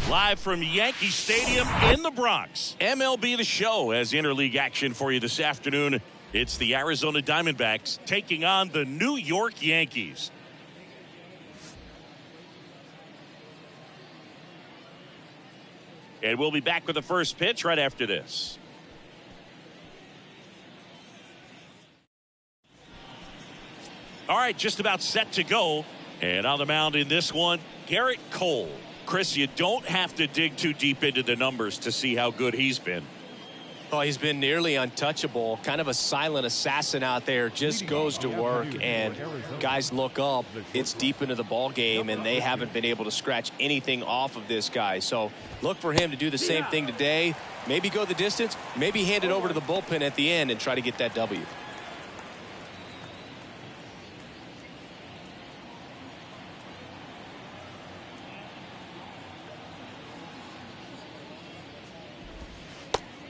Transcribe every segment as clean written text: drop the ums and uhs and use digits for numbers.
Live from Yankee Stadium in the Bronx. MLB The Show has interleague action for you this afternoon. It's the Arizona Diamondbacks taking on the New York Yankees. And we'll be back with the first pitch right after this. All right, just about set to go. And on the mound in this one, Garrett Cole. Chris, you don't have to dig too deep into the numbers to see how good he's been. Oh, he's been nearly untouchable. Kind of a silent assassin out there. Just goes to work, and guys look up. It's deep into the ball game, and they haven't been able to scratch anything off of this guy. So look for him to do the same thing today. Maybe go the distance. Maybe hand it over to the bullpen at the end and try to get that W.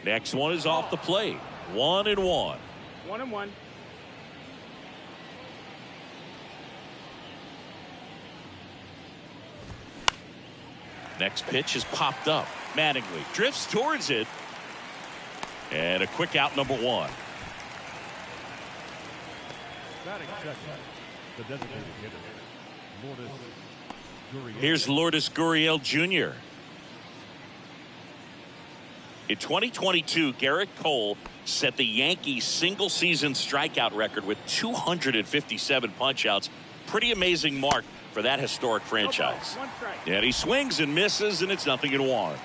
Next one is off the plate. 1-1. 1-1. Next pitch is popped up. Mattingly drifts towards it. And a quick out, number one. Here's Lourdes Gurriel Jr. In 2022, Garrett Cole set the Yankees single-season strikeout record with 257 punch-outs. Pretty amazing mark for that historic franchise. And he swings and misses, and it's 0-1.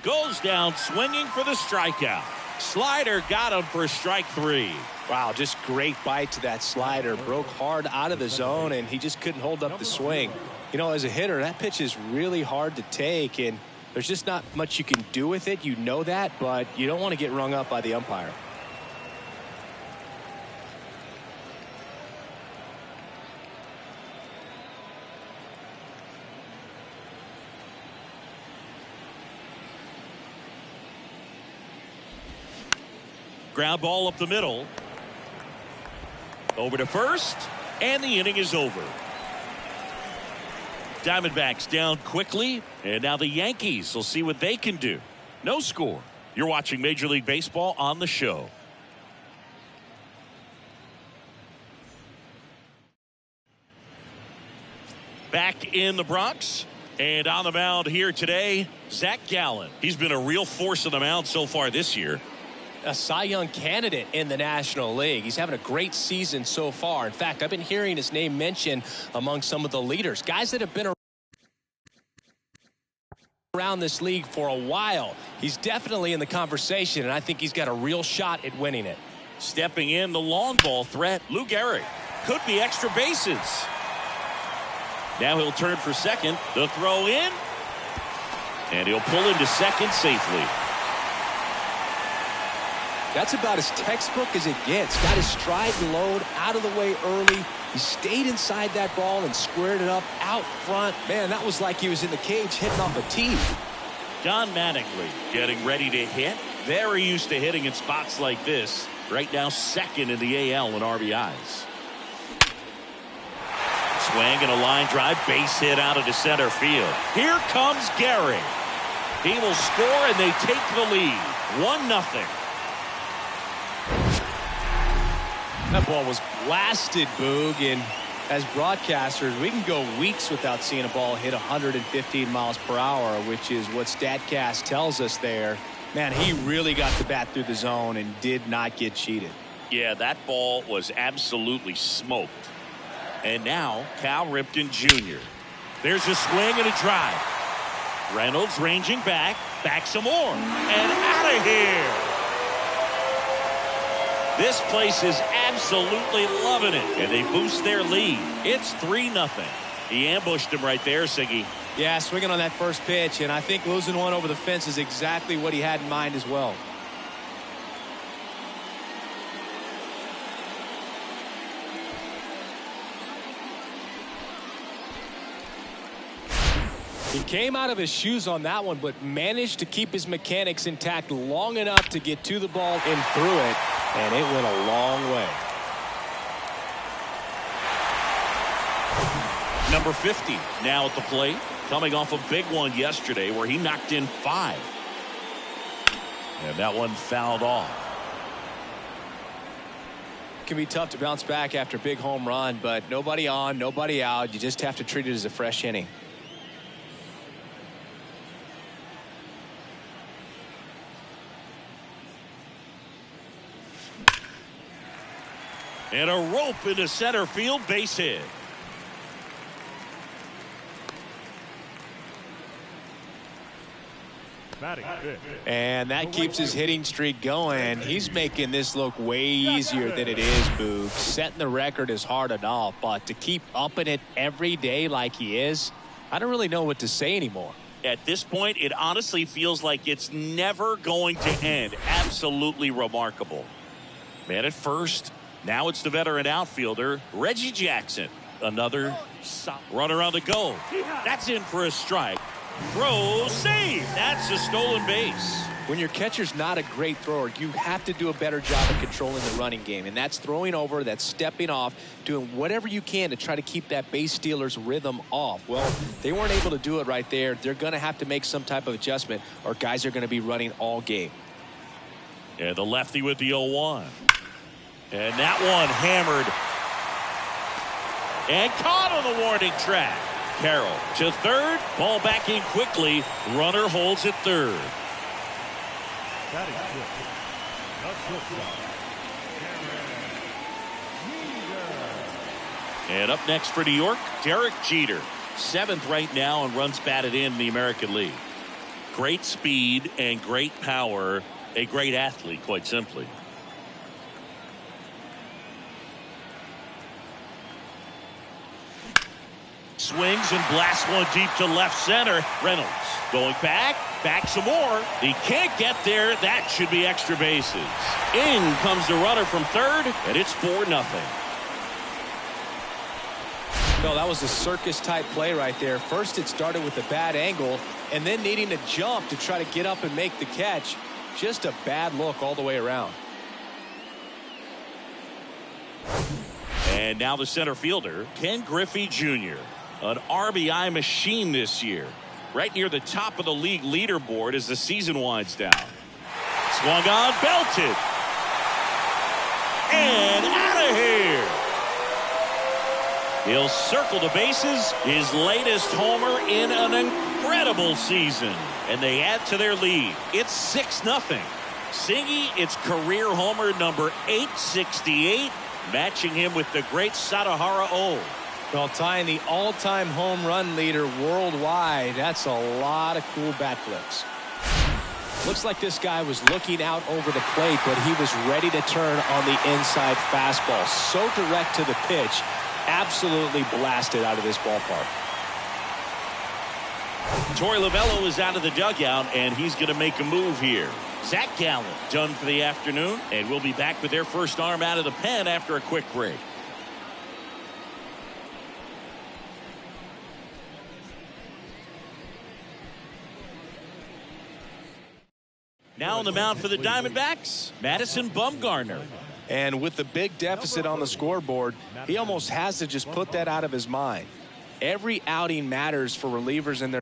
Goes down swinging for the strikeout. Slider got him for strike three. Wow, just great bite to that slider. Broke hard out of the zone, and he just couldn't hold up the swing. You know, as a hitter, that pitch is really hard to take, and there's just not much you can do with it. You know that, but you don't want to get rung up by the umpire. Ground ball up the middle. Over to first, and the inning is over. Diamondbacks down quickly, and now the Yankees will see what they can do. No score. You're watching Major League Baseball on the show. Back in the Bronx, and on the mound here today, Zach Gallen. He's been a real force on the mound so far this year. A Cy Young candidate in the National League. He's having a great season so far. In fact, I've been hearing his name mentioned among some of the leaders, guys that have been around this league for a while. He's definitely in the conversation, and I think he's got a real shot at winning it. Stepping in, the long ball threat. Lou Gehrig could be extra bases. Now he'll turn for second. The throw in, and he'll pull into second safely. That's about as textbook as it gets. Got his stride and load out of the way early. He stayed inside that ball and squared it up out front. Man, that was like he was in the cage hitting off a tee. Don Mattingly getting ready to hit. Very used to hitting in spots like this. Right now second in the AL in RBIs. Swing and a line drive. Base hit out of the center field. Here comes Gehrig. He will score and they take the lead. 1-0. That ball was blasted, Boog, and as broadcasters, we can go weeks without seeing a ball hit 115 miles per hour, which is what StatCast tells us there. Man, he really got the bat through the zone and did not get cheated. Yeah, that ball was absolutely smoked. And now, Cal Ripken Jr. There's a swing and a drive. Reynolds ranging back some more, and out of here. This place is absolutely loving it, and they boost their lead. It's 3-0. He ambushed him right there, Siggy. Yeah, swinging on that first pitch, and I think losing one over the fence is exactly what he had in mind as well. He came out of his shoes on that one, but managed to keep his mechanics intact long enough to get to the ball and through it, and it went a long way. Number 50 now at the plate, coming off a big one yesterday where he knocked in 5. And that one fouled off. It can be tough to bounce back after a big home run, but nobody on, nobody out. You just have to treat it as a fresh inning. And a rope into center field, base hit. And that keeps his hitting streak going. He's making this look way easier than it is, Boog. Setting the record is hard enough, but to keep upping it every day like he is, I don't really know what to say anymore. At this point, it honestly feels like it's never going to end. Absolutely remarkable. Man at first. Now it's the veteran outfielder, Reggie Jackson. Another runner on the go. That's in for a strike. Throw, save. That's a stolen base. When your catcher's not a great thrower, you have to do a better job of controlling the running game. And that's throwing over, that's stepping off, doing whatever you can to try to keep that base stealer's rhythm off. Well, they weren't able to do it right there. They're going to have to make some type of adjustment, or guys are going to be running all game. And the lefty with the 0-1. And that one hammered and caught on the warning track. Carroll to third, ball back in quickly. Runner holds at third. And up next for New York, Derek Jeter. 7th right now and runs batted in the American League. Great speed and great power. A great athlete, quite simply. Swings and blasts one deep to left center. Reynolds going back some more. He can't get there. That should be extra bases. In comes the runner from third, and it's 4-0. No, that was a circus type play right there. First it started with a bad angle, and then needing to jump to try to get up and make the catch. Just a bad look all the way around. And now the center fielder, Ken Griffey Jr. An RBI machine this year. Right near the top of the league leaderboard as the season winds down. Swung on, belted. And out of here. He'll circle the bases. His latest homer in an incredible season. And they add to their lead. It's 6-0. Singy, it's career homer number 868. Matching him with the great Sadahara O. Well, tying the all-time home run leader worldwide, that's a lot of cool bat flips. Looks like this guy was looking out over the plate, but he was ready to turn on the inside fastball. So direct to the pitch, absolutely blasted out of this ballpark. Torey Lovullo is out of the dugout, and he's going to make a move here. Zach Gallen done for the afternoon, and we'll be back with their first arm out of the pen after a quick break. Now on the mound for the Diamondbacks, Madison Bumgarner. And with the big deficit on the scoreboard, he almost has to just put that out of his mind. Every outing matters for relievers in their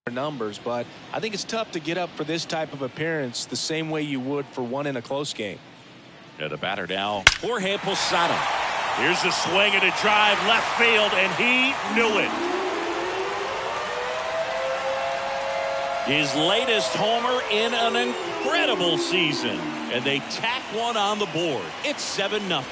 numbers, but I think it's tough to get up for this type of appearance the same way you would for one in a close game. And the batter now, Jorge Posada. Here's a swing and a drive left field, and he knew it. His latest homer in an incredible season. And they tack one on the board. It's 7-0.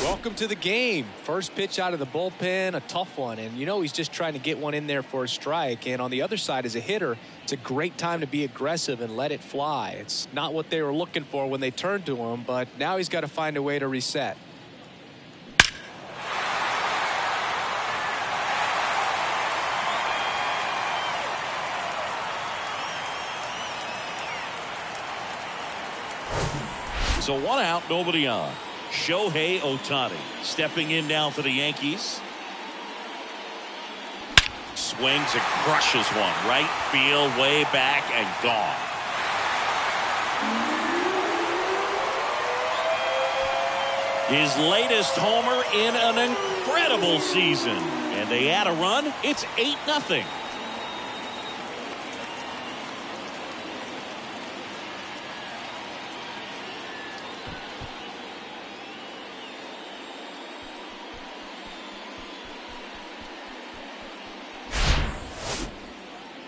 Welcome to the game. First pitch out of the bullpen, a tough one. And you know he's just trying to get one in there for a strike. And on the other side, as a hitter, it's a great time to be aggressive and let it fly. It's not what they were looking for when they turned to him, but now he's got to find a way to reset. So 1 out, nobody on. Shohei Ohtani stepping in now for the Yankees. Swings and crushes one. Right field, way back, and gone. His latest homer in an incredible season. And they add a run. It's 8-0.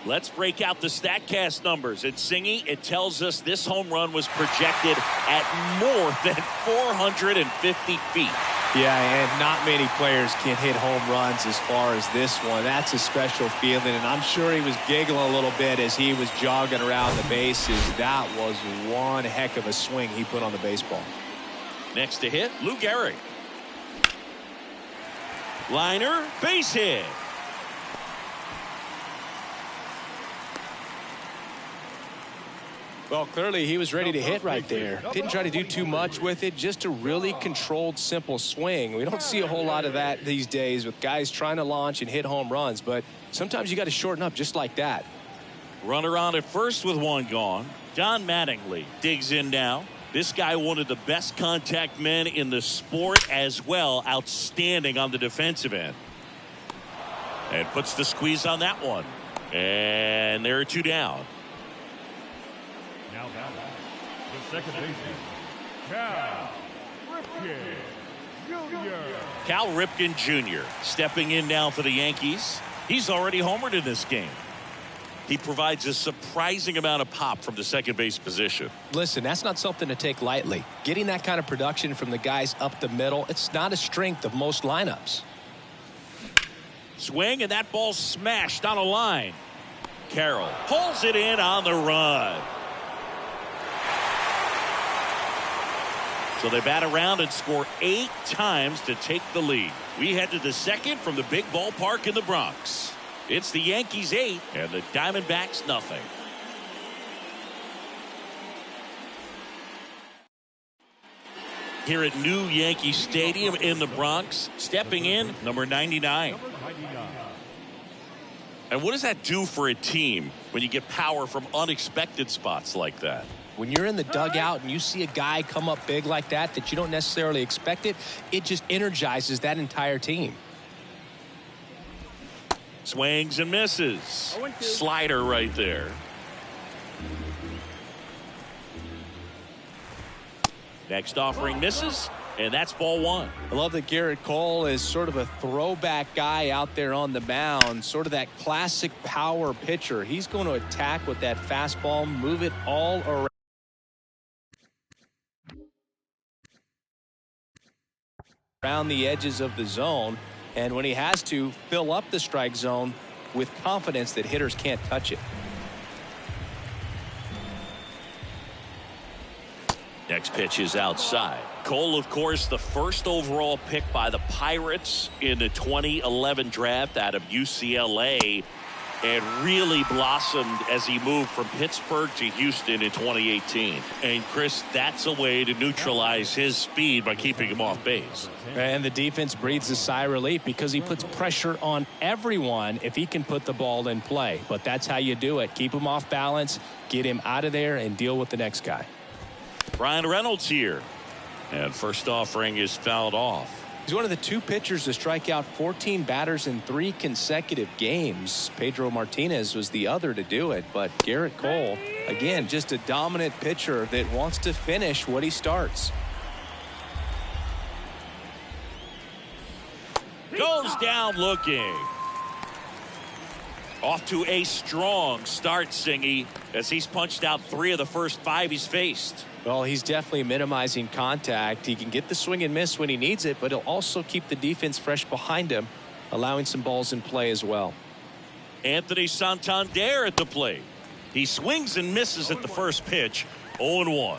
Let's break out the StatCast numbers. At Singy, it tells us this home run was projected at more than 450 feet. Yeah, and not many players can hit home runs as far as this one. That's a special feeling, and I'm sure he was giggling a little bit as he was jogging around the bases. That was one heck of a swing he put on the baseball. Next to hit, Lou Gehrig. Liner, base hit. Well, clearly he was ready to hit right there. Didn't try to do too much with it, just a really controlled, simple swing. We don't see a whole lot of that these days with guys trying to launch and hit home runs, but sometimes you got to shorten up just like that. Runner on at first with 1 gone. Don Mattingly digs in now. This guy, one of the best contact men in the sport as well. Outstanding on the defensive end. And puts the squeeze on that one. And there are 2 down. Now batting, the second baseman, Cal Ripken Jr. Cal Ripken Jr. stepping in now for the Yankees. He's already homered in this game. He provides a surprising amount of pop from the second base position. Listen, that's not something to take lightly. Getting that kind of production from the guys up the middle, it's not a strength of most lineups. Swing, and that ball smashed on a line. Carroll pulls it in on the run. So they bat around and score 8 times to take the lead. We head to the second from the big ballpark in the Bronx. It's the Yankees 8 and the Diamondbacks nothing. Here at New Yankee Stadium in the Bronx, stepping in, number 99. And what does that do for a team when you get power from unexpected spots like that? When you're in the dugout and you see a guy come up big like that you don't necessarily expect it, it just energizes that entire team. Swings and misses. Slider right there. Next offering misses, and that's ball 1. I love that Garrett Cole is sort of a throwback guy out there on the mound, sort of that classic power pitcher. He's going to attack with that fastball, move it all around the edges of the zone, and when he has to, fill up the strike zone with confidence that hitters can't touch it. Next pitch is outside. Cole, of course, the first overall pick by the Pirates in the 2011 draft out of UCLA, and really blossomed as he moved from Pittsburgh to Houston in 2018. And Chris, that's a way to neutralize his speed by keeping him off base. And the defense breathes a sigh of relief because he puts pressure on everyone if he can put the ball in play. But that's how you do it. Keep him off balance, get him out of there, and deal with the next guy. Brian Reynolds here. And first offering is fouled off. He's one of the 2 pitchers to strike out 14 batters in 3 consecutive games. Pedro Martinez was the other to do it, but Garrett Cole, again, just a dominant pitcher that wants to finish what he starts. Goes down looking. Off to a strong start, Singy, as he's punched out 3 of the first 5 he's faced. Well, he's definitely minimizing contact. He can get the swing and miss when he needs it, but he'll also keep the defense fresh behind him, allowing some balls in play as well. Anthony Santander at the plate. He swings and misses at the first pitch. 0-1.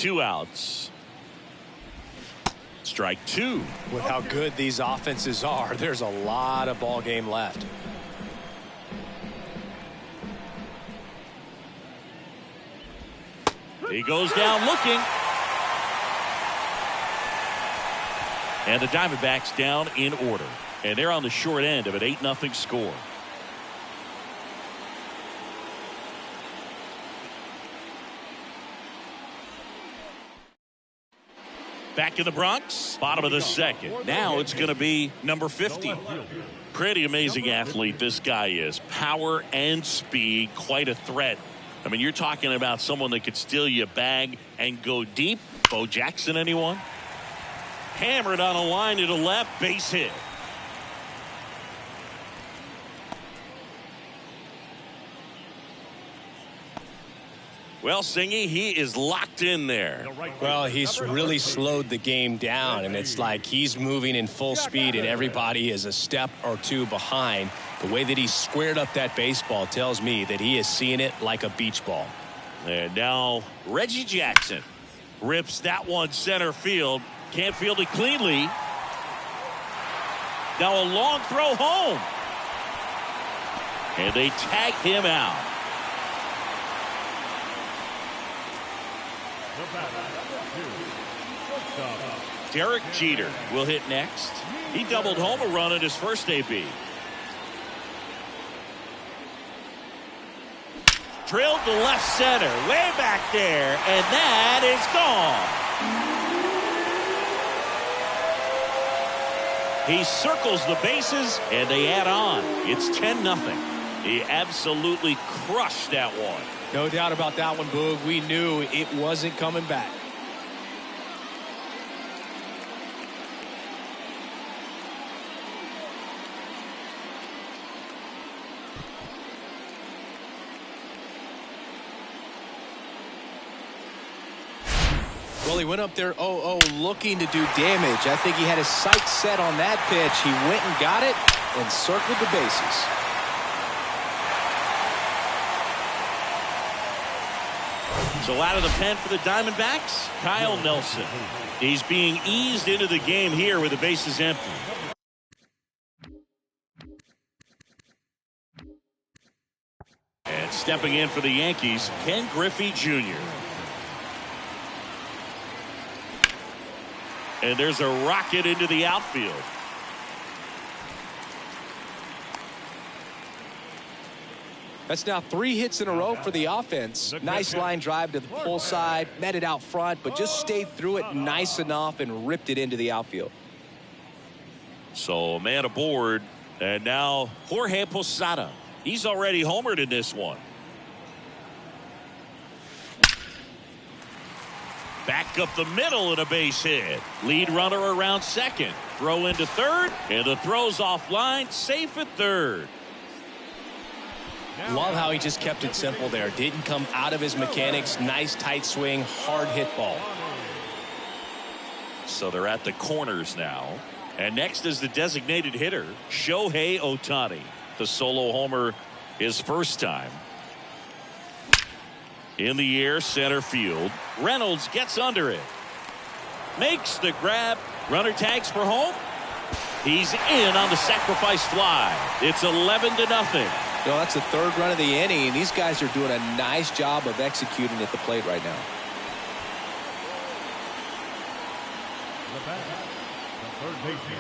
2 outs. Strike 2. With how good these offenses are, there's a lot of ball game left. He goes down looking. And the Diamondbacks down in order. And they're on the short end of an 8-0 score. Back in the Bronx, bottom of the second. Now it's going to be number 50. Pretty amazing athlete this guy is. Power and speed, quite a threat. I mean, you're talking about someone that could steal you a bag and go deep. Bo Jackson, anyone? Hammered on a line to the left, base hit. Well, Singy, he is locked in there. Well, he's really slowed the game down, and it's like he's moving in full speed, and everybody is a step or two behind. The way that he squared up that baseball tells me that he is seeing it like a beach ball. And now Reggie Jackson rips that one center field. Can't field it cleanly. Now a long throw home. And they tag him out. Derek Jeter will hit next. He doubled home a run at his first AB. Drilled to left center, way back there, and that is gone. He circles the bases, and they add on. It's 10-0. He absolutely crushed that one. No doubt about that one, Boog. We knew it wasn't coming back. Well, he went up there 0-0 looking to do damage. I think he had his sights set on that pitch. He went and got it and circled the bases. So out of the pen for the Diamondbacks, Kyle Nelson. He's being eased into the game here with the bases empty. And stepping in for the Yankees, Ken Griffey Jr. And there's a rocket into the outfield. That's now 3 hits in a row for the offense. Nice line drive to the pull side, met it out front, but just stayed through it nice enough and ripped it into the outfield. So a man aboard, and now Jorge Posada. He's already homered in this one. Back up the middle and a base hit. Lead runner around second. Throw into third, and the throw's offline, safe at third. Love how he just kept it simple there. Didn't come out of his mechanics. Nice tight swing, hard hit ball. So they're at the corners now. And next is the designated hitter, Shohei Ohtani. The solo homer his first time. In the air, center field. Reynolds gets under it. Makes the grab. Runner tags for home. He's in on the sacrifice fly. It's 11-0. You know, that's the 3rd run of the inning, and these guys are doing a nice job of executing at the plate right now. The third baseman,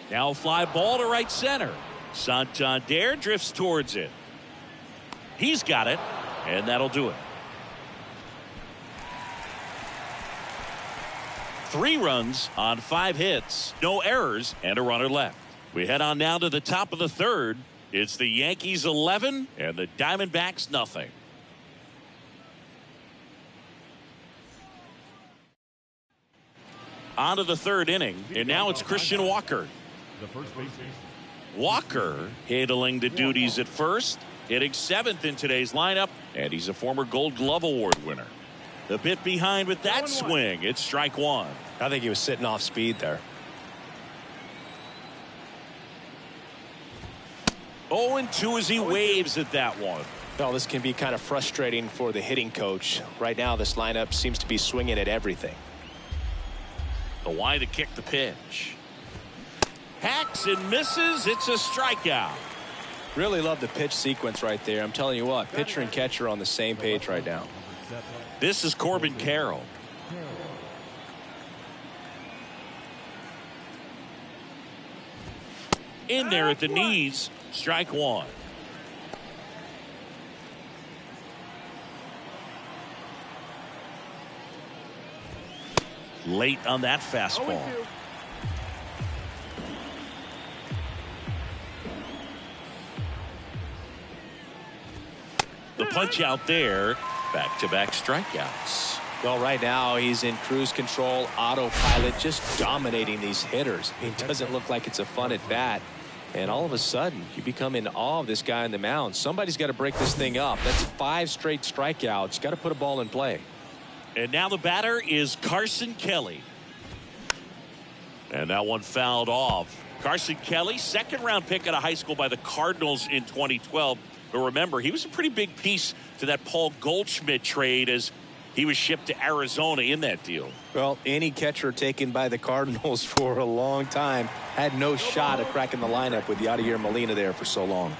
Now fly ball to right center. Santander drifts towards it. He's got it, and that'll do it. 3 runs on 5 hits, no errors, and a runner left. We head on now to the top of the 3rd. It's the Yankees 11 and the Diamondbacks nothing. On to the 3rd inning, and now it's Christian Walker. the first baseman. Walker handling the duties at first, hitting 7th in today's lineup, and he's a former Gold Glove Award winner. A bit behind with that swing. It's strike 1. I think he was sitting off speed there. 0-2 as he waves at that one. Well, this can be kind of frustrating for the hitting coach. Right now, this lineup seems to be swinging at everything. The wide to kick the pitch. Hacks and misses. It's a strikeout. Really love the pitch sequence right there. I'm telling you what, pitcher and catcher are on the same page right now. This is Corbin Carroll. In there at the knees. Strike one. Late on that fastball. The punch out there. Back-to-back strikeouts. Well, right now he's in cruise control, autopilot, just dominating these hitters. It doesn't look like it's a fun at bat. And all of a sudden, you become in awe of this guy on the mound. Somebody's got to break this thing up. That's 5 straight strikeouts. Got to put a ball in play. And now the batter is Carson Kelly. And that one fouled off. Carson Kelly, second-round pick out of high school by the Cardinals in 2012. But remember, he was a pretty big piece to that Paul Goldschmidt trade as he was shipped to Arizona in that deal. Well, any catcher taken by the Cardinals for a long time had no shot at cracking the lineup with Yadier Molina there for so long.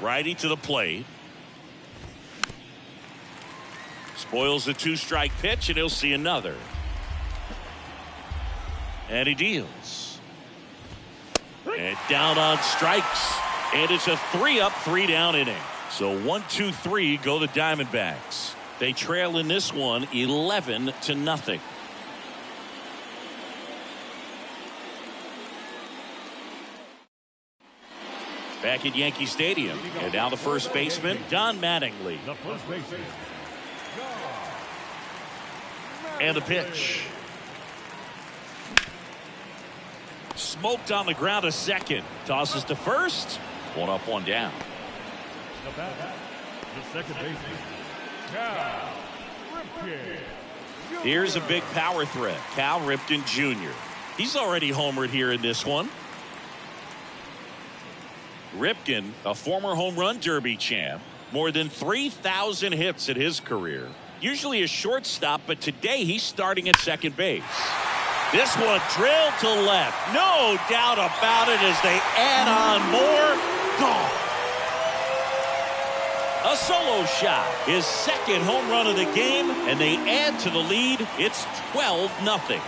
Righty to the plate. Spoils the 2-strike pitch, and he'll see another. And he deals. And down on strikes. And it's a 3-up, 3-down inning. So 1-2-3 go the Diamondbacks. They trail in this one 11-0. Back at Yankee Stadium. And now the first baseman, Don Mattingly. The first baseman. And the pitch. Smoked on the ground to second. Tosses to first. 1 up, 1 down. The batter, the second baseman, Cal Ripken. Here's a big power threat. Cal Ripken Jr. He's already homered here in this one. Ripken, a former home run derby champ. More than 3,000 hits in his career. Usually a shortstop, but today he's starting at second base. This one drilled to left. No doubt about it as they add on more. Gone. A solo shot. His second home run of the game, and they add to the lead. It's 12-0.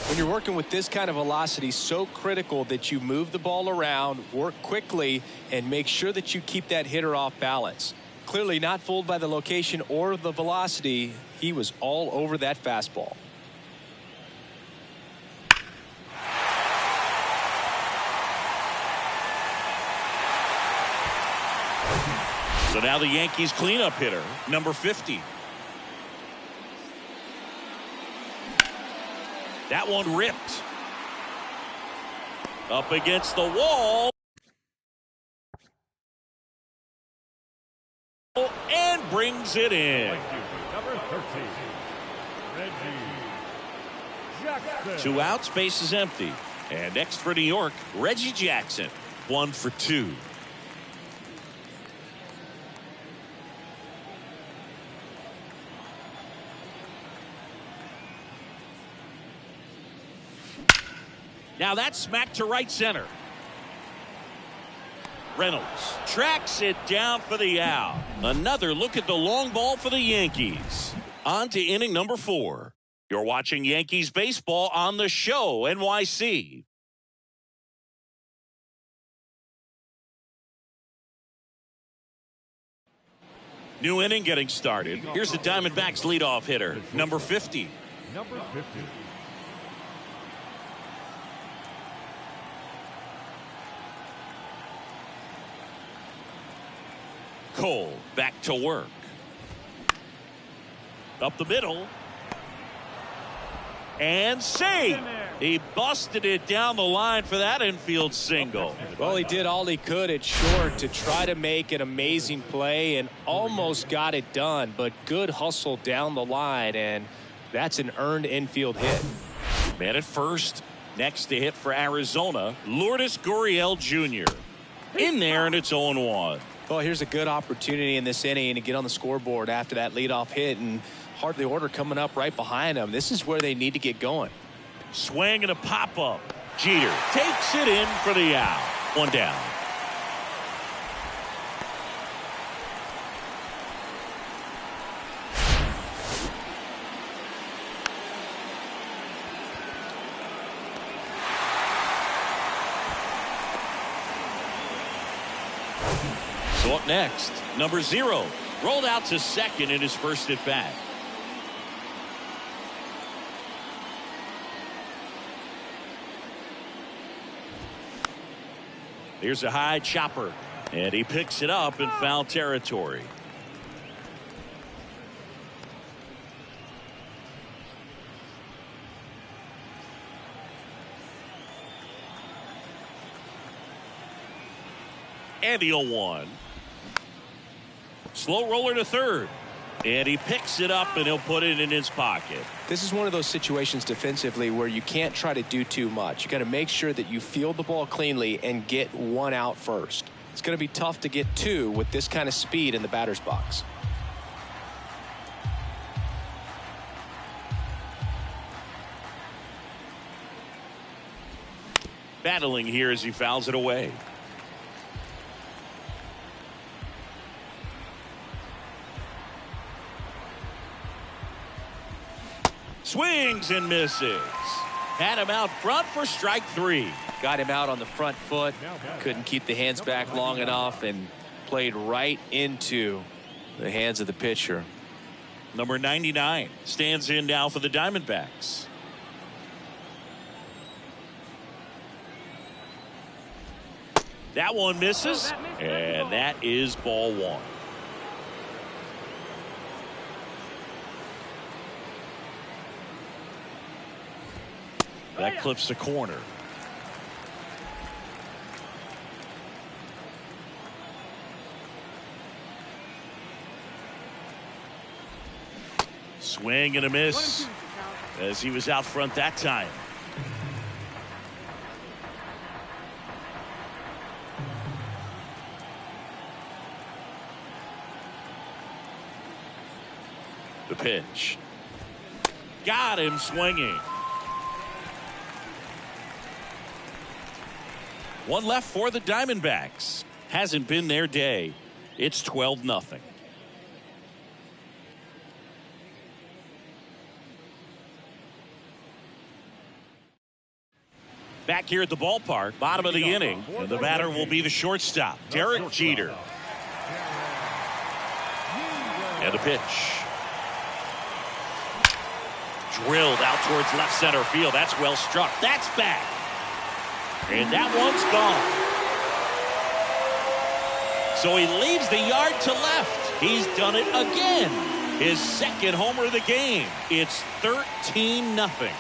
When you're working with this kind of velocity, so critical that you move the ball around, work quickly, and make sure that you keep that hitter off balance. Clearly not fooled by the location or the velocity. He was all over that fastball. So now the Yankees cleanup hitter, number 50. That one ripped. Up against the wall. And brings it in. Number 13, Reggie Jackson. 2 outs, base is empty. And next for New York, Reggie Jackson. 1 for 2. Now that's smacked to right center. Reynolds tracks it down for the out. Another look at the long ball for the Yankees. On to inning number 4. You're watching Yankees baseball on the show, NYC. New inning getting started. Here's the Diamondbacks leadoff hitter, number 50. Number 50. Cole back to work. Up the middle. And save. He busted it down the line for that infield single. Well, he did all he could at short to try to make an amazing play and almost got it done, but good hustle down the line, and that's an earned infield hit. Man at first. Next to hit for Arizona, Lourdes Gurriel Jr. in there, and it's 0-1. Well, here's a good opportunity in this inning to get on the scoreboard after that leadoff hit, and hardly order coming up right behind them. This is where they need to get going. Swing and a pop-up. Jeter takes it in for the out. One down. So up next, number 0. Rolled out to second in his first at bat. Here's a high chopper, and he picks it up in foul territory. And the 0-1. Slow roller to third. And he picks it up, and he'll put it in his pocket. This is one of those situations defensively where you can't try to do too much. You got to make sure that you field the ball cleanly and get one out first. It's going to be tough to get two with this kind of speed in the batter's box. Battling here as he fouls it away. Swings and misses. Had him out front for strike 3. Got him out on the front foot. Couldn't keep the hands back long enough and played right into the hands of the pitcher. Number 99 stands in now for the Diamondbacks. That one misses, and that is ball 1. That clips the corner. Swing and a miss as he was out front that time. The pitch. Got him swinging. One left for the Diamondbacks. Hasn't been their day. It's 12-0. Back here at the ballpark, bottom of the inning, and the batter will be the shortstop, Derek Jeter. And a pitch. Drilled out towards left center field. That's well struck. That's back. And that one's gone. So he leaves the yard to left. He's done it again. His second homer of the game. It's 13-0.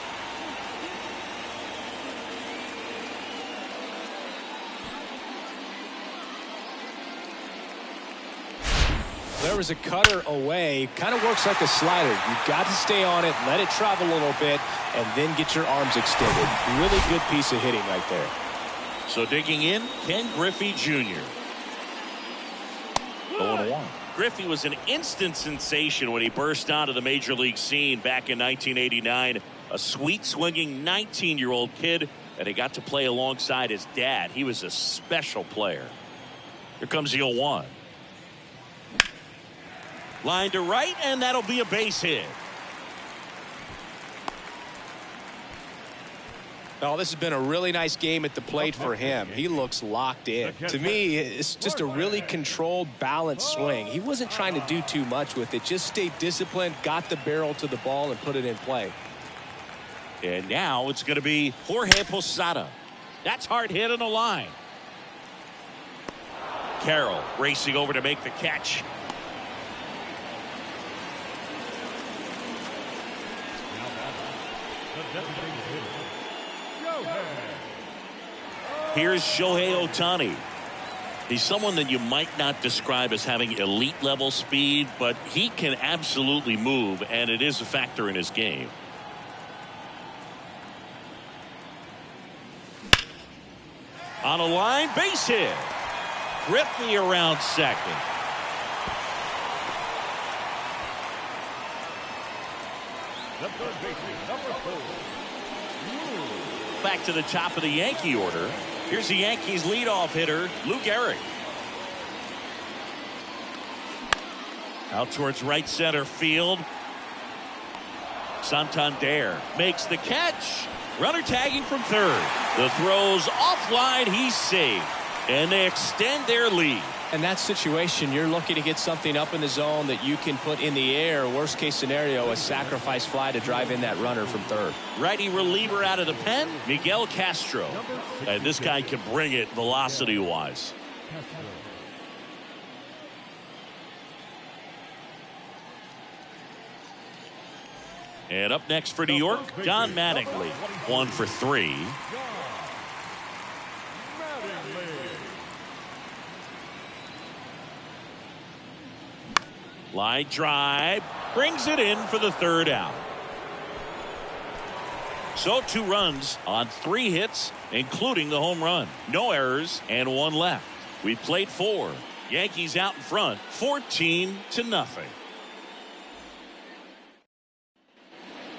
There was a cutter away. Kind of works like a slider. You've got to stay on it, let it travel a little bit, and then get your arms extended. Really good piece of hitting right there. So digging in, Ken Griffey Jr. 0-1. Griffey was an instant sensation when he burst onto the major league scene back in 1989. A sweet swinging 19-year-old kid, and he got to play alongside his dad. He was a special player. Here comes the 0-1. Line to right, and that'll be a base hit. Oh, this has been a really nice game at the plate for him. He looks locked in. To me, it's just a really controlled, balanced swing. He wasn't trying to do too much with it. Just stayed disciplined, got the barrel to the ball, and put it in play. And now it's going to be Jorge Posada. That's hard hit on the line. Carroll racing over to make the catch. Here's Shohei Ohtani. He's someone that you might not describe as having elite level speed, but he can absolutely move, and it is a factor in his game. On a line, base hit. Griffey around second. The third baseman, number 4. Back to the top of the Yankee order. Here's the Yankees leadoff hitter, Lou Gehrig. Out towards right center field. Santander makes the catch. Runner tagging from third. The throw's offline. He's safe. And they extend their lead. In that situation, you're looking to get something up in the zone that you can put in the air. Worst case scenario, a sacrifice fly to drive in that runner from third. Righty reliever out of the pen, Miguel Castro. And this guy can bring it velocity-wise. And up next for New York, Don Mattingly. 1 for 3. Line drive, brings it in for the third out. So 2 runs on 3 hits, including the home run. No errors and 1 left. We played 4. Yankees out in front, 14-0.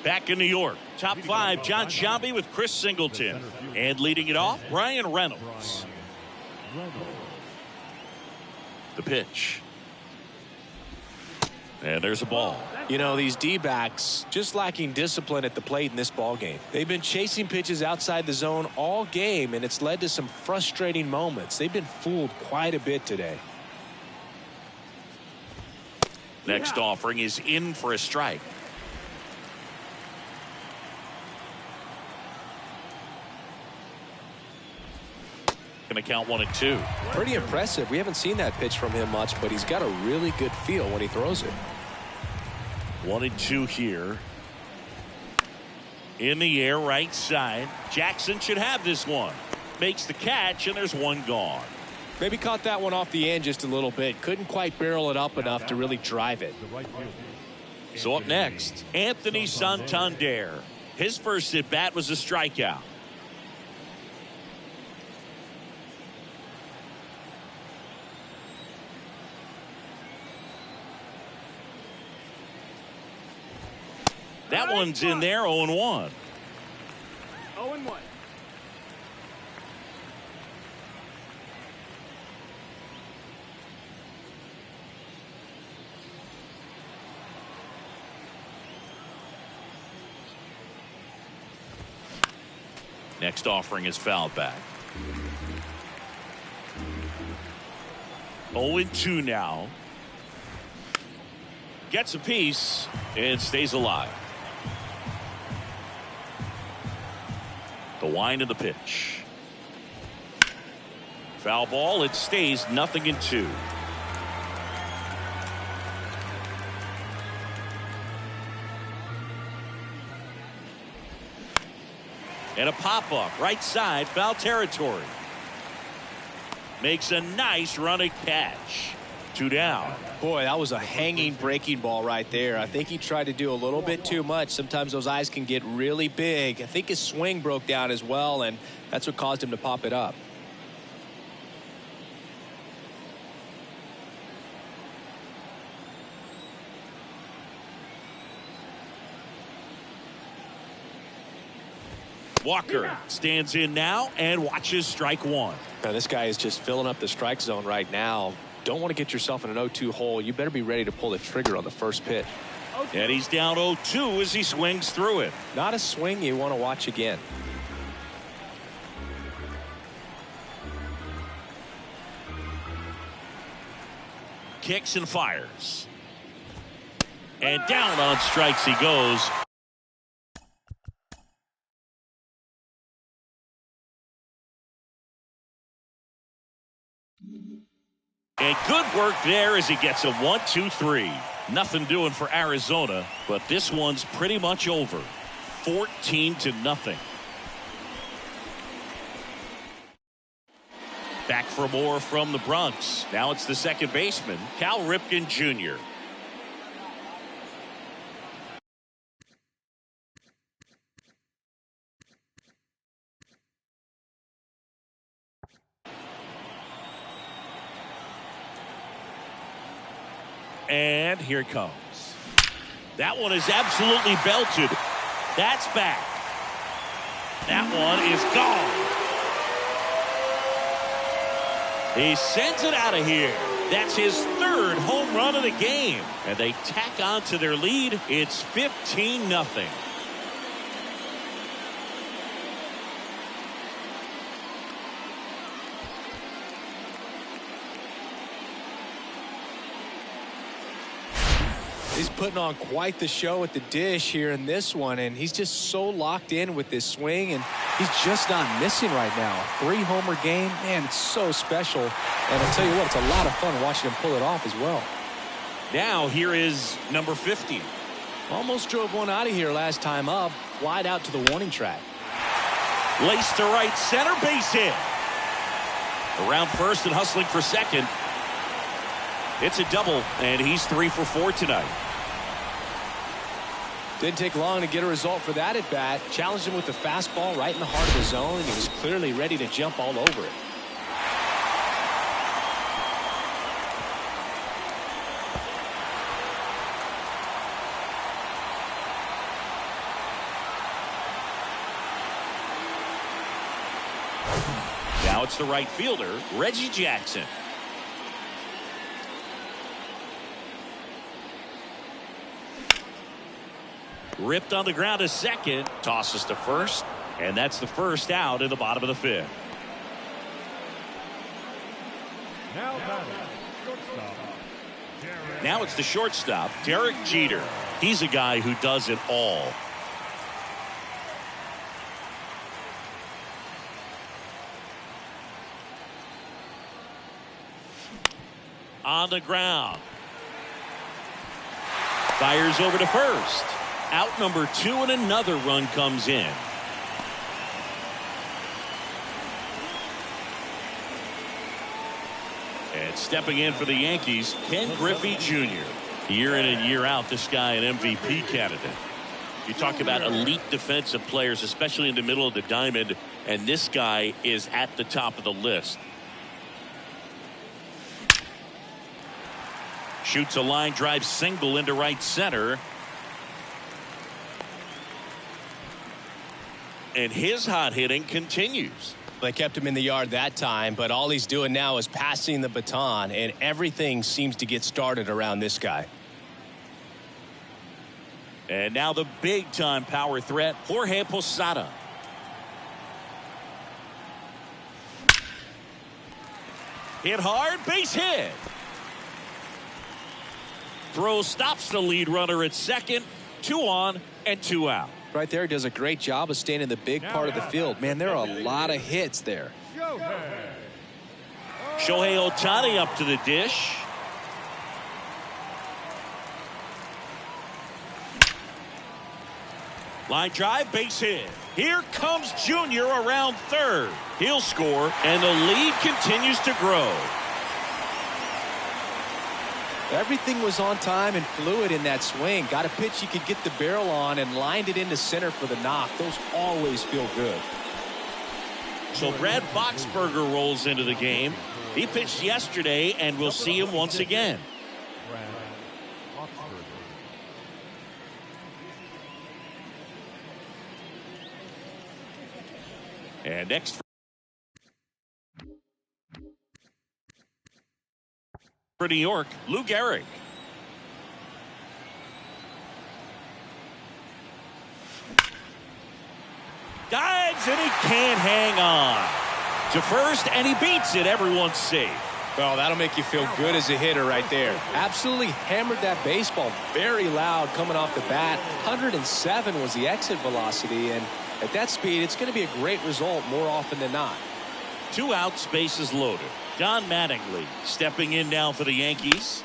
Back in New York, top 5, John Sciambi with Chris Singleton. And leading it off, Brian Reynolds. The pitch. And there's a ball. You know, these D-backs just lacking discipline at the plate in this ball game. They've been chasing pitches outside the zone all game, and it's led to some frustrating moments. They've been fooled quite a bit today. Next offering is in for a strike. Going to count 1 and 2. Pretty impressive. We haven't seen that pitch from him much, but he's got a really good feel when he throws it. 1 and 2 here. In the air, right side. Jackson should have this one. Makes the catch, and there's 1 gone. Maybe caught that one off the end just a little bit. Couldn't quite barrel it up enough to really drive it. So up next, Anthony Santander. His first at bat was a strikeout. That one's in there, 0-1. 0-1. Next offering is fouled back. 0-2 now. Gets a piece and stays alive. The wind of the pitch. Foul ball. It stays 0-2. And a pop-up right side, foul territory. Makes a nice running catch. 2 down. Boy, that was a hanging breaking ball right there. I think he tried to do a little bit too much. Sometimes those eyes can get really big. I think his swing broke down as well, and that's what caused him to pop it up. Walker stands in now and watches strike 1. Now, this guy is just filling up the strike zone right now. Don't want to get yourself in an 0-2 hole. You better be ready to pull the trigger on the first pitch. And he's down 0-2 as he swings through it. Not a swing you want to watch again. Kicks and fires. And down on strikes he goes. And good work there as he gets a 1-2-3. Nothing doing for Arizona, but this one's pretty much over. 14-0. Back for more from the Bronx. Now it's the second baseman, Cal Ripken Jr. And here it comes. That one is absolutely belted. That's back. That one is gone. He sends it out of here. That's his third home run of the game. And they tack on to their lead. It's 15-0. He's putting on quite the show at the dish here in this one, and he's just so locked in with this swing, and he's just not missing right now. 3-homer game, man, it's so special. And I'll tell you what, it's a lot of fun watching him pull it off as well. Now here is number 50. Almost drove one out of here last time up, flied out to the warning track. Laced to right center, base hit. Around first and hustling for second. It's a double, and he's 3 for 4 tonight. Didn't take long to get a result for that at bat. Challenged him with the fastball right in the heart of the zone, and he was clearly ready to jump all over it. Now it's the right fielder, Reggie Jackson. Ripped on the ground to second, tosses to first, and that's the first out in the bottom of the fifth. Now it's the shortstop, Derek Jeter. He's a guy who does it all. On the ground. Fires over to first. Out number 2, and another run comes in. And stepping in for the Yankees, Ken Griffey Jr. Year in and year out, this guy an MVP candidate. You talk about elite defensive players, especially in the middle of the diamond, and this guy is at the top of the list. Shoots a line drive single into right center. And his hot hitting continues. They kept him in the yard that time, but all he's doing now is passing the baton, and everything seems to get started around this guy. And now the big-time power threat, Jorge Posada. Hit hard, base hit. Throw stops the lead runner at second. 2 on and 2 out. Right there, does a great job of staying in the big part of the field. Man, there are a lot of hits there. Shohei Ohtani up to the dish. Line drive, base hit. Here comes Junior around third. He'll score, and the lead continues to grow. Everything was on time and fluid in that swing. Got a pitch he could get the barrel on and lined it into center for the knock. Those always feel good. So Brad Boxberger rolls into the game. He pitched yesterday, and we'll see him once again. And next for New York, Lou Gehrig. Dives, and he can't hang on to first, and he beats it. Everyone's safe. Well, that'll make you feel good as a hitter right there. Absolutely hammered that baseball very loud coming off the bat. 107 was the exit velocity, and at that speed, it's going to be a great result more often than not. 2 outs, bases loaded. Don Mattingly stepping in now for the Yankees.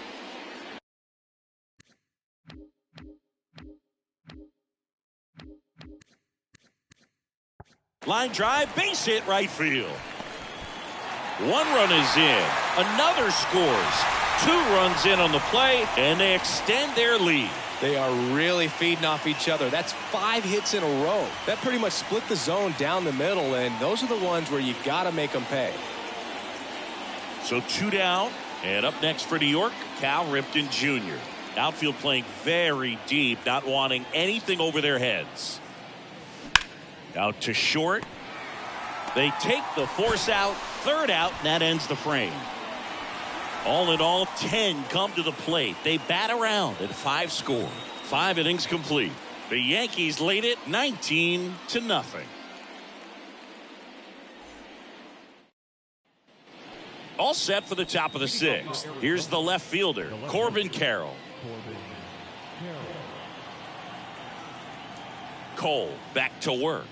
Line drive, base hit, right field. One run is in. Another scores. 2 runs in on the play, and they extend their lead. They are really feeding off each other. That's 5 hits in a row. That pretty much split the zone down the middle, and those are the ones where you got to make them pay. So 2 down, and up next for New York, Cal Ripken Jr. Outfield playing very deep, not wanting anything over their heads. Out to short. They take the force out, 3rd out, and that ends the frame. All in all, 10 come to the plate. They bat around and 5 score. 5 innings complete. The Yankees lead it 19-0. All set for the top of the 6th. Here's the left fielder, Corbin Carroll. Cole back to work.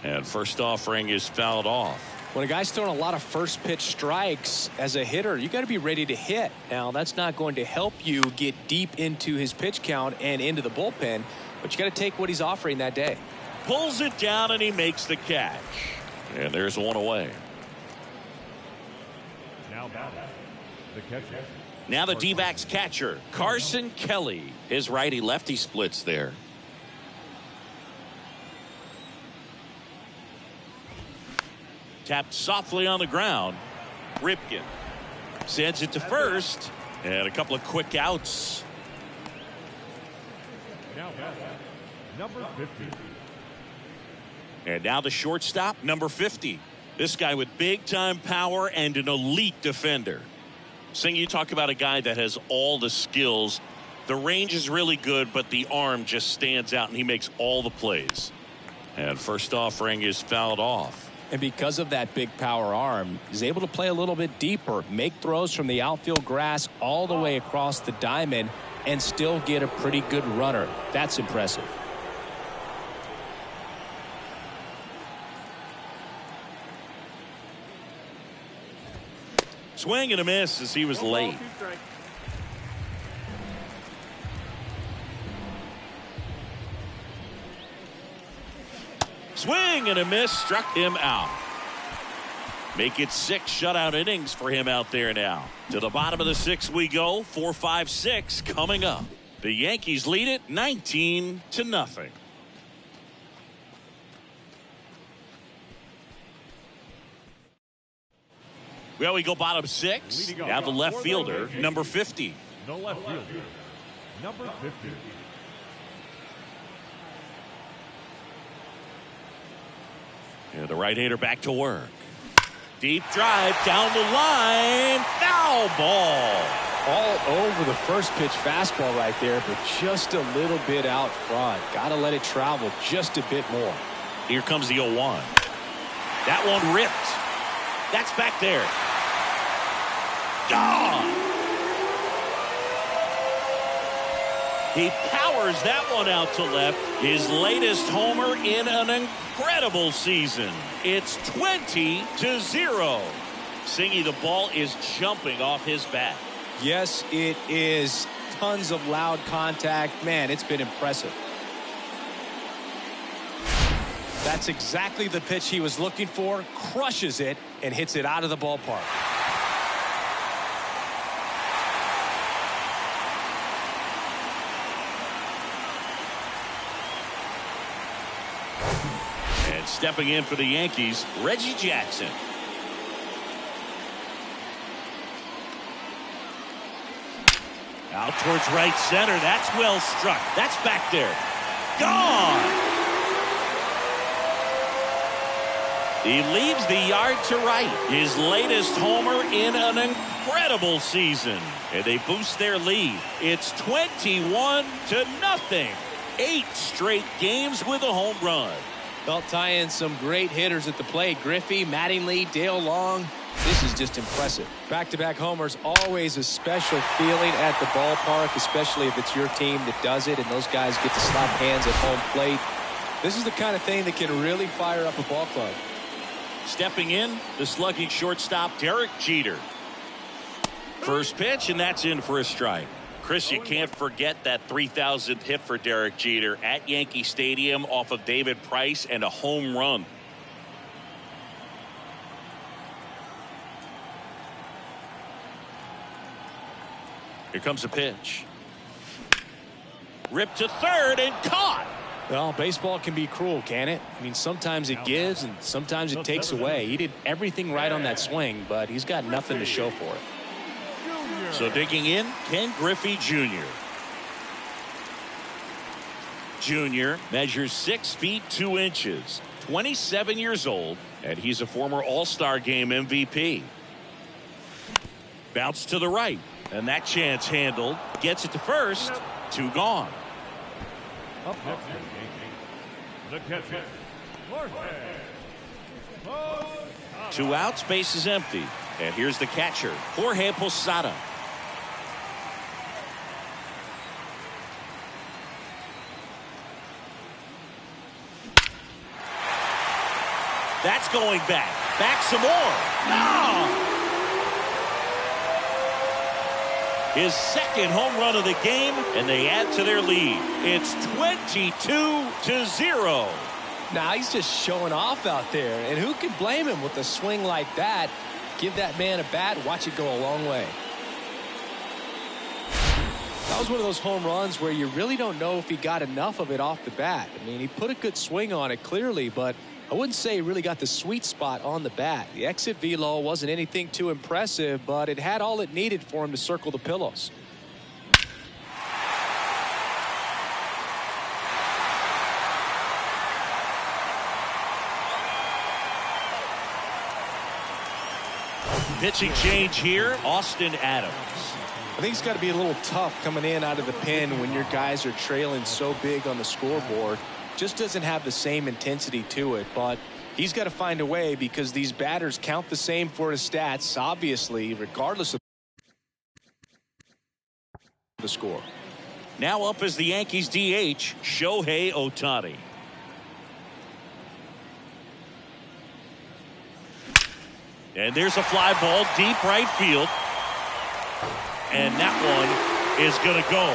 And first offering is fouled off. When a guy's throwing a lot of first pitch strikes as a hitter, you got to be ready to hit. Now, that's not going to help you get deep into his pitch count and into the bullpen, but you got to take what he's offering that day. Pulls it down and he makes the catch. And there's one away. Now batting, the catcher. Now the D-backs catcher, Carson Kelly. His righty-lefty splits there. Tapped softly on the ground. Ripken sends it to first. And a couple of quick outs. Now batting, number 50. And now the shortstop, number 50. This guy with big-time power and an elite defender. Sing, you talk about a guy that has all the skills. The range is really good, but the arm just stands out, and he makes all the plays. And first offering is fouled off. And because of that big power arm, he's able to play a little bit deeper, make throws from the outfield grass all the way across the diamond, and still get a pretty good runner. That's impressive. Swing and a miss as he was late. Swing and a miss, struck him out. Make it 6 shutout innings for him out there now. To the bottom of the 6th we go. 4, 5, 6 coming up. The Yankees lead it 19-0. Well, we go bottom 6. Now the left fielder, number 50. The left fielder, number 50. And the right-hander back to work. Deep drive down the line. Foul ball. All over the first pitch fastball right there, but just a little bit out front. Got to let it travel just a bit more. Here comes the 0-1. That one ripped. That's back there. Gone. He powers that one out to left. His latest homer in an incredible season. It's 20-0. Singy, the ball is jumping off his bat. Yes, it is. Tons of loud contact. Man, it's been impressive. That's exactly the pitch he was looking for. Crushes it and hits it out of the ballpark. And stepping in for the Yankees, Reggie Jackson. Out towards right center. That's well struck. That's back there. Gone. He leaves the yard to right. His latest homer in an incredible season. And they boost their lead. It's 21-0. 8 straight games with a home run. They'll tie in some great hitters at the plate. Griffey, Mattingly, Dale Long. This is just impressive. Back-to-back homers, always a special feeling at the ballpark, especially if it's your team that does it and those guys get to slap hands at home plate. This is the kind of thing that can really fire up a ball club. Stepping in, the slugging shortstop, Derek Jeter. First pitch, and that's in for a strike. Chris, you can't forget that 3,000th hit for Derek Jeter at Yankee Stadium off of David Price and a home run. Here comes a pitch. Ripped to third and caught. Well, baseball can be cruel, can it? I mean, sometimes it gives and sometimes it takes away. He did everything right on that swing, but he's got nothing to show for it. So digging in, Ken Griffey Jr. Jr. measures 6 feet 2 inches, 27 years old, and he's a former All-Star Game MVP. Bounce to the right, and that chance handled. Gets it to first. 2 gone. Up next, the catcher, Jorge. 2 outs, base is empty. And here's the catcher, Jorge Posada. That's going back. Back some more. No! His second home run of the game, and they add to their lead. It's 22-0. Now he's just showing off out there, and who can blame him with a swing like that? Give that man a bat, watch it go a long way. That was one of those home runs where you really don't know if he got enough of it off the bat. I mean, he put a good swing on it clearly, but I wouldn't say he really got the sweet spot on the bat. The exit velo wasn't anything too impressive, but it had all it needed for him to circle the pillows. Pitching change here, Austin Adams. I think it's got to be a little tough coming in out of the pen when your guys are trailing so big on the scoreboard. Just doesn't have the same intensity to it, but he's got to find a way because these batters count the same for his stats, obviously, regardless of the score. Now up is the Yankees DH, Shohei Ohtani. And there's a fly ball deep right field. And that one is going to go.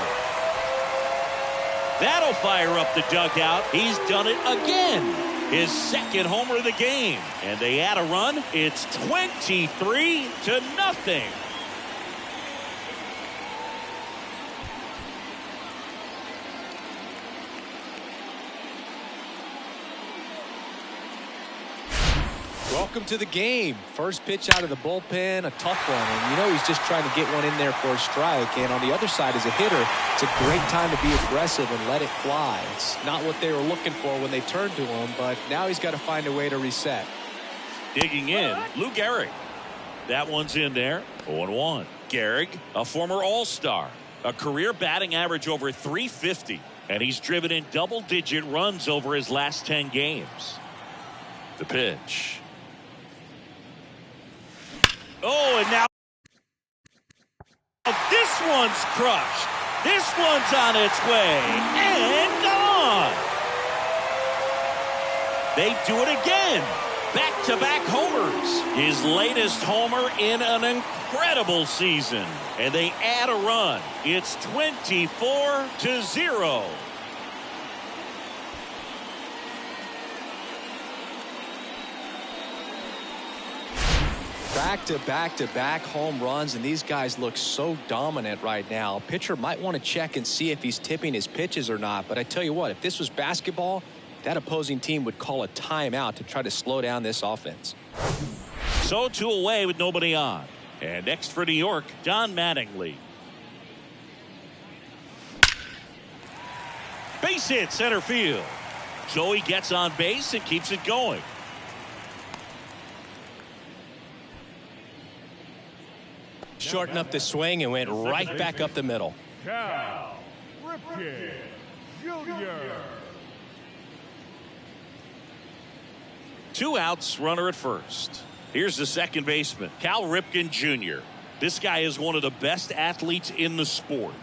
That'll fire up the dugout. He's done it again. His second homer of the game. And they add a run. It's 23-0. Welcome to the game. First pitch out of the bullpen, a tough one. And you know he's just trying to get one in there for a strike. And on the other side, as a hitter, it's a great time to be aggressive and let it fly. It's not what they were looking for when they turned to him, but now he's got to find a way to reset. Digging in, Lou Gehrig. That one's in there. 0-1. Gehrig, a former All-Star, a career batting average over .350, and he's driven in double-digit runs over his last 10 games. The pitch. Oh, and now this one's crushed. This one's on its way and gone. They do it again. Back-to-back homers. His latest homer in an incredible season. And they add a run. It's 24-0. Back-to-back home runs, and these guys look so dominant right now. A pitcher might want to check and see if he's tipping his pitches or not, but I tell you what, if this was basketball, that opposing team would call a timeout to try to slow down this offense. So 2 away with nobody on. And next for New York, Don Mattingly. Base hit center field. So he gets on base and keeps it going. Shortened up the swing and went right back up the middle. Cal Ripken Jr. 2 outs, runner at first. Here's the second baseman, Cal Ripken Jr. This guy is one of the best athletes in the sport.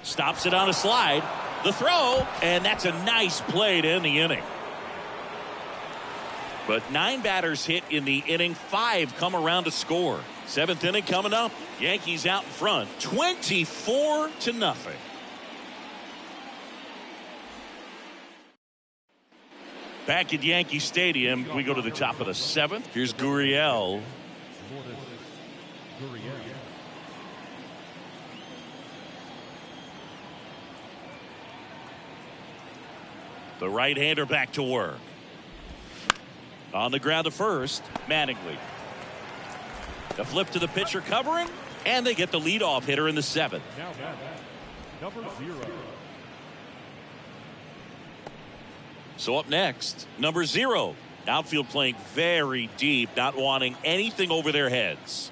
Stops it on a slide. The throw, and that's a nice play to end the inning. But 9 batters hit in the inning, 5 come around to score. 7th inning coming up. Yankees out in front, 24-0. Back at Yankee Stadium, we go to the top of the 7th. Here's Gurriel. The right-hander back to work. On the ground to first, Mattingly. The flip to the pitcher covering, and they get the leadoff hitter in the 7th. Now number 0. So up next, number 0. Outfield playing very deep, not wanting anything over their heads.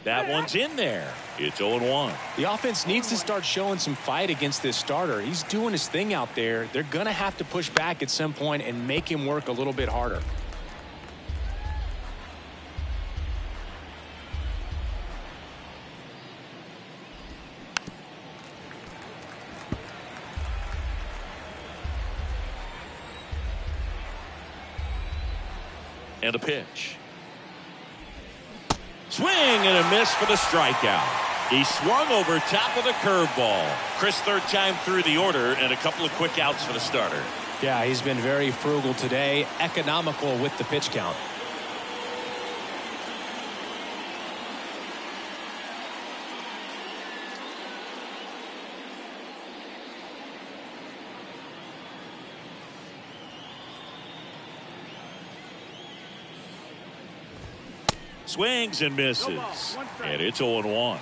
That one's in there. It's 0-1. The offense needs to start showing some fight against this starter. He's doing his thing out there. They're going to have to push back at some point and make him work a little bit harder. And a pitch. Swing and a miss for the strikeout. He swung over top of the curveball. Chris, third time through the order and a couple of quick outs for the starter. Yeah, he's been very frugal today, economical with the pitch count. Swings and misses. And it's 0-1.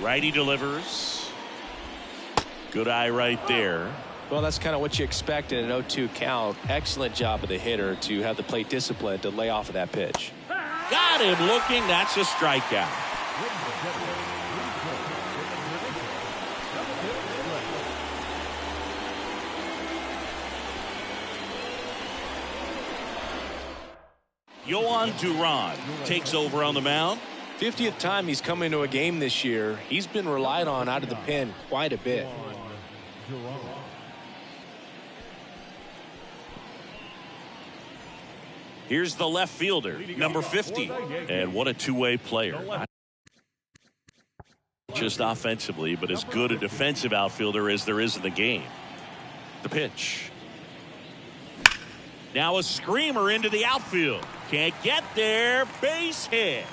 Righty delivers. Good eye right there. Well, that's kind of what you expect in an 0-2 count. Excellent job of the hitter to have the plate discipline to lay off of that pitch. Got him looking. That's a strikeout. Yohan Duran takes over on the mound. 50th time he's come into a game this year. He's been relied on out of the pen quite a bit. Here's the left fielder, number 50. And what a two-way player. Just offensively, but as good a defensive outfielder as there is in the game. The pitch. Now a screamer into the outfield. Can't get there. Base hit.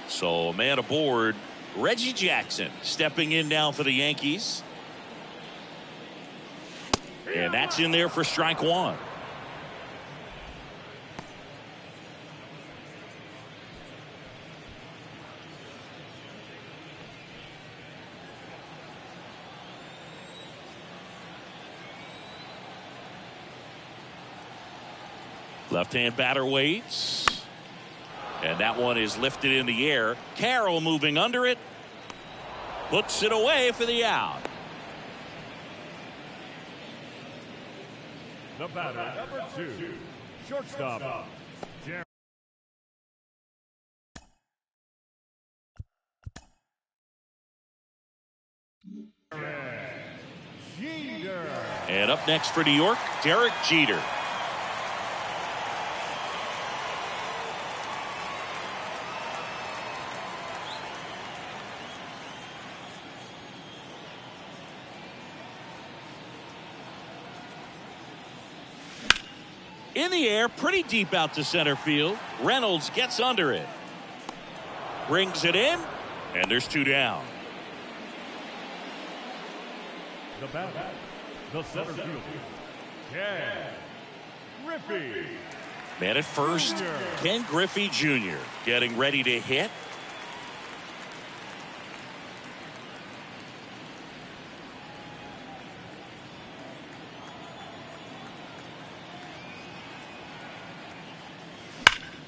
So a man aboard. Reggie Jackson stepping in now for the Yankees. And that's in there for strike one. Left-hand batter waits. And that one is lifted in the air. Carroll moving under it. Puts it away for the out. The batter, number 2, shortstop. Jeter. And up next for New York, Derek Jeter. In the air, pretty deep out to center field. Reynolds gets under it. Brings it in, and there's two down. The batter, the center fielder, Ken Griffey. Man at first, Ken Griffey Jr. getting ready to hit.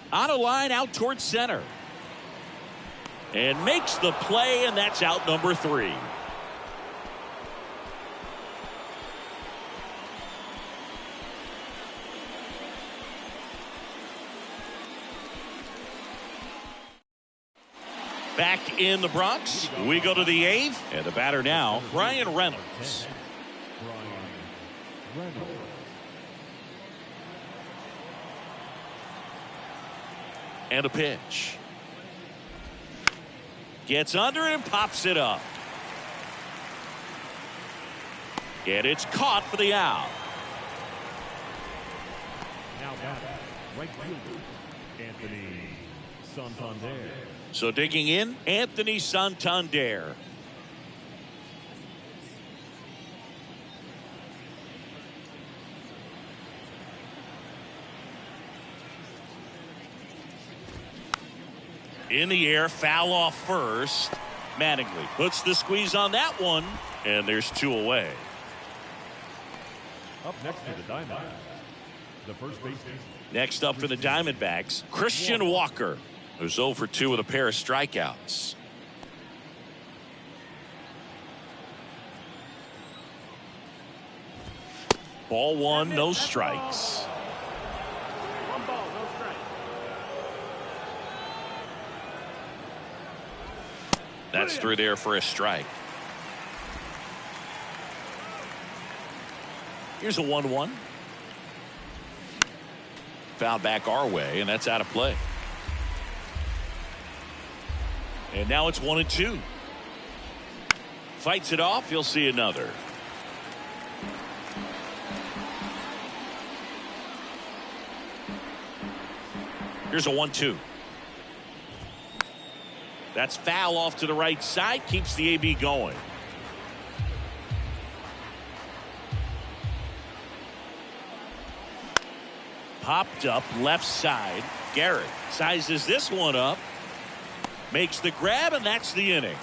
On a line out towards center. And makes the play, and that's out number 3. Back in the Bronx, we go to the 8th, and the batter now, Brian Reynolds. And a pitch. Gets under it and pops it up. And it's caught for the out. Now back, right fielder, Anthony Santander. So digging in, Anthony Santander. In the air, foul off first. Mattingly puts the squeeze on that one, and there's 2 away. Up next for the Diamondbacks, the first baseman. Next up for the Diamondbacks, Christian Walker, who's 0 for 2 with a pair of strikeouts. Ball 1, no strikes. That's through there for a strike. Here's a 1-1. Foul back our way, and that's out of play. And now it's 1-2. Fights it off. You'll see another. Here's a 1-2. That's foul off to the right side. Keeps the AB going. Popped up left side. Garrett sizes this one up. Makes the grab, and that's the inning.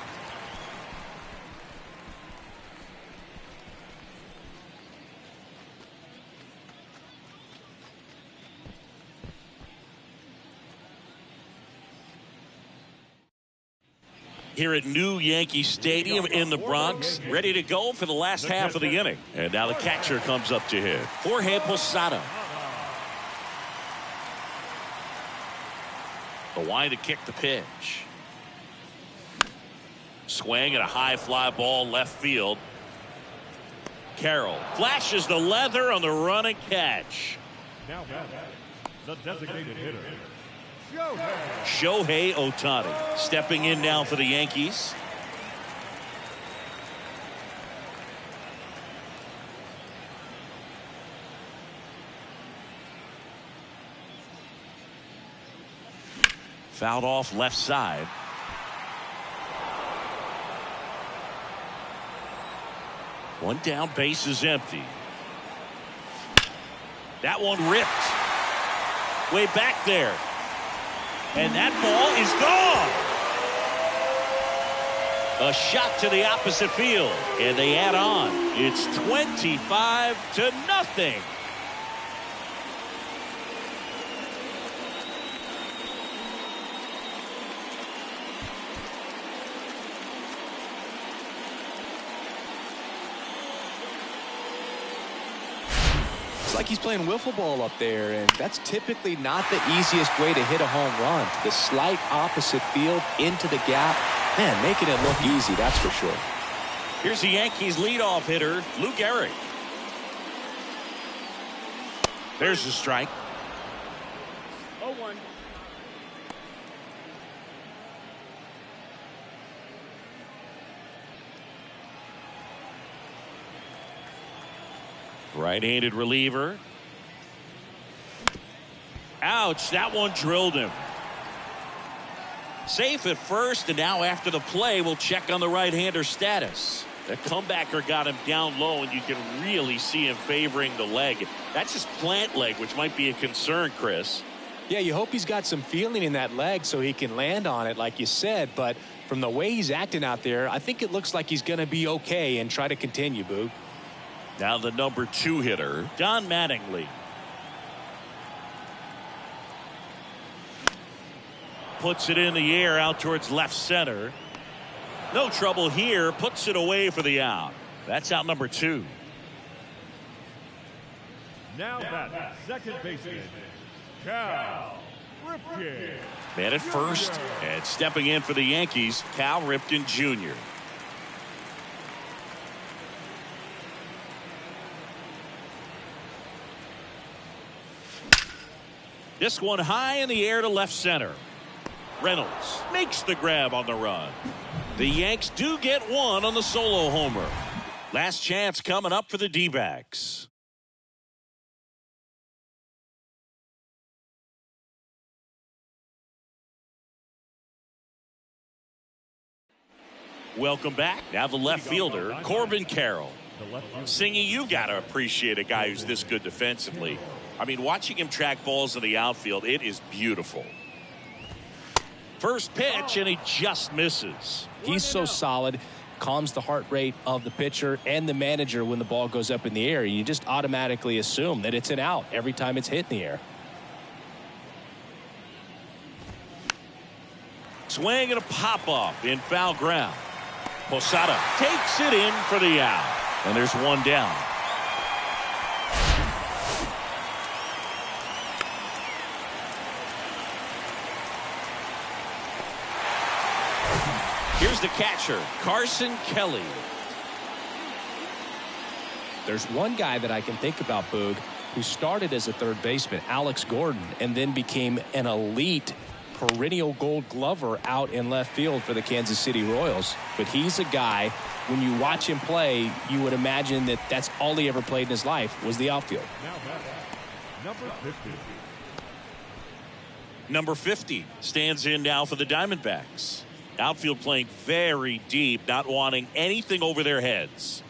Here at New Yankee Stadium in the Bronx, ready to go for the last half of the inning. And now the catcher comes up to hit. Jorge Posada. The wind to kick the pitch. Swing and a high fly ball left field. Carroll flashes the leather on the run and catch. Now back, the designated hitter, Shohei Ohtani stepping in now for the Yankees. Fouled off left side. One down, base is empty. That one ripped way back there. And that ball is gone. A shot to the opposite field. And they add on. It's 25-0. It's like he's playing wiffle ball up there, and that's typically not the easiest way to hit a home run. The slight opposite field into the gap. Man, making it look easy, that's for sure. Here's the Yankees leadoff hitter, Lou Gehrig. There's the strike. 0-1. Right-handed reliever. Ouch, that one drilled him. Safe at first, and now after the play, we'll check on the right-hander status. The comebacker got him down low, and you can really see him favoring the leg. That's his plant leg, which might be a concern, Chris. Yeah, you hope he's got some feeling in that leg so he can land on it, like you said. But from the way he's acting out there, I think it looks like he's going to be okay and try to continue, Boog. Now the number 2 hitter, Don Mattingly. Puts it in the air out towards left center. No trouble here. Puts it away for the out. That's out number 2. Now that second baseman, Cal Ripken. Man at first, and stepping in for the Yankees, Cal Ripken Jr. This one high in the air to left center. Reynolds makes the grab on the run. The Yanks do get one on the solo homer. Last chance coming up for the D-backs. Welcome back. Now the left fielder, Corbin Carroll. Singy, you got to appreciate a guy who's this good defensively. I mean, watching him track balls in the outfield, it is beautiful. First pitch, and he just misses. He's so solid, calms the heart rate of the pitcher and the manager when the ball goes up in the air. You just automatically assume that it's an out every time it's hit in the air. Swing and a pop-up in foul ground. Posada takes it in for the out. And there's one down. Here's the catcher, Carson Kelly. There's one guy that I can think about, Boog, who started as a third baseman, Alex Gordon, and then became an elite perennial Gold Glover out in left field for the Kansas City Royals. But he's a guy, when you watch him play, you would imagine that that's all he ever played in his life was the outfield. Number 50. Number 50 stands in now for the Diamondbacks. Outfield playing very deep, not wanting anything over their heads.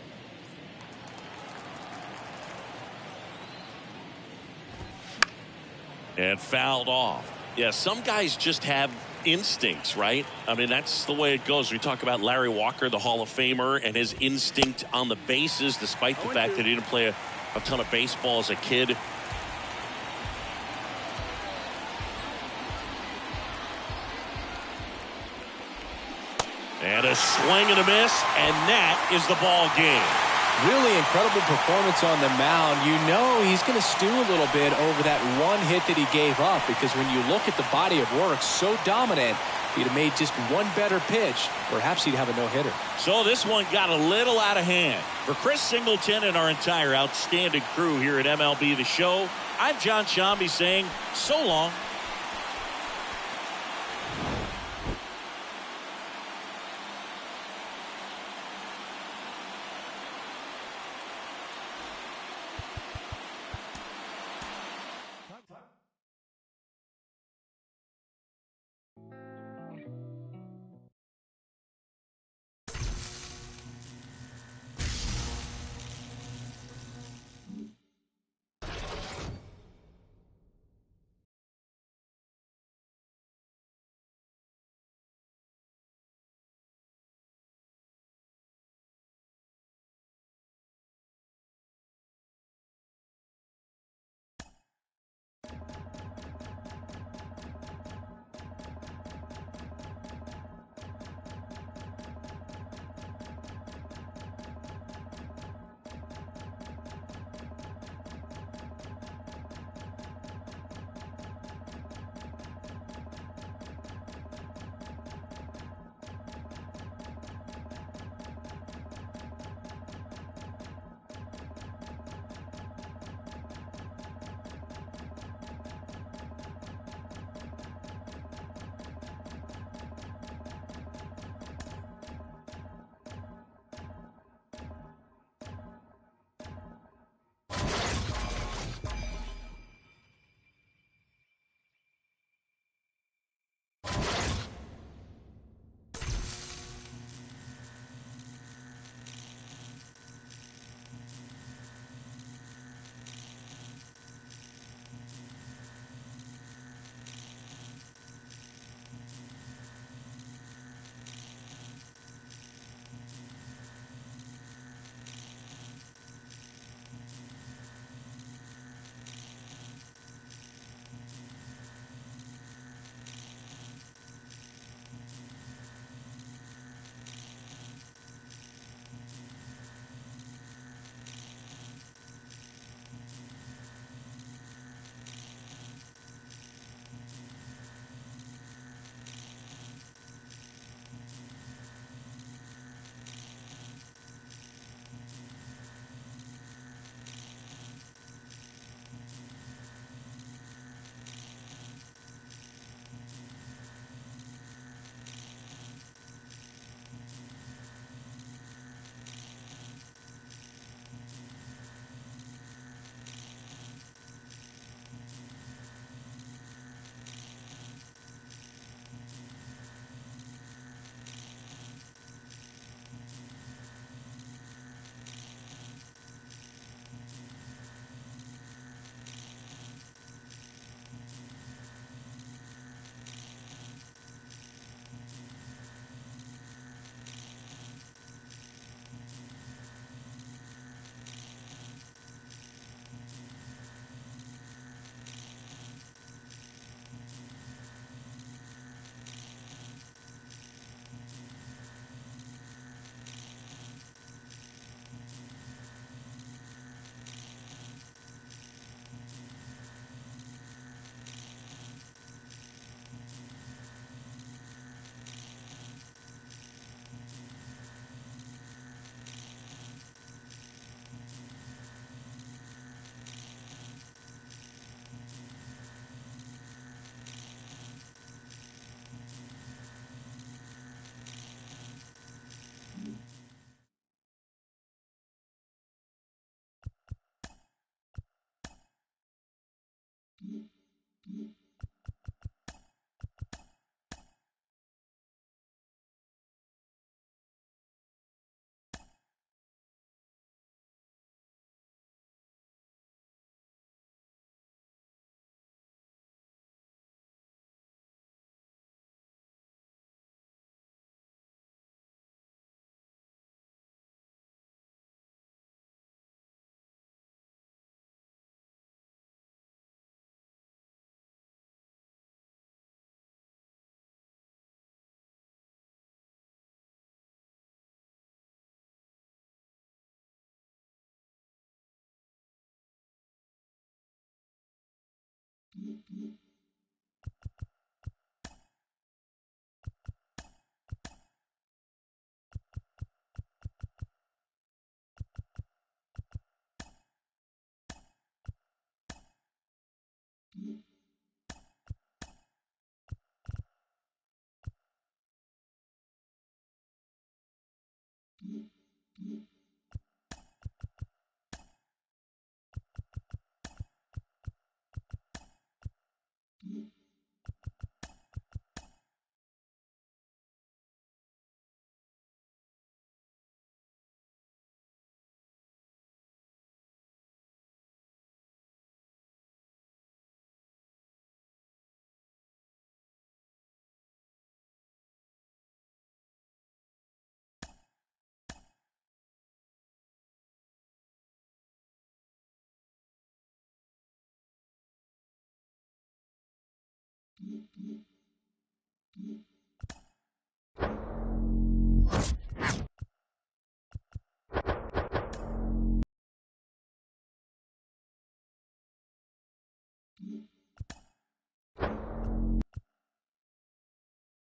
And fouled off. Yeah, some guys just have instincts, right? I mean, that's the way it goes. We talk about Larry Walker, the Hall of Famer, and his instinct on the bases, despite the fact that he didn't play a ton of baseball as a kid. And a swing and a miss, and that is the ball game. Really incredible performance on the mound. You know he's going to stew a little bit over that one hit that he gave up, because when you look at the body of work, so dominant, if he'd have made just one better pitch, perhaps he'd have a no-hitter. So this one got a little out of hand. For Chris Singleton and our entire outstanding crew here at MLB The Show, I'm John Shambi saying so long.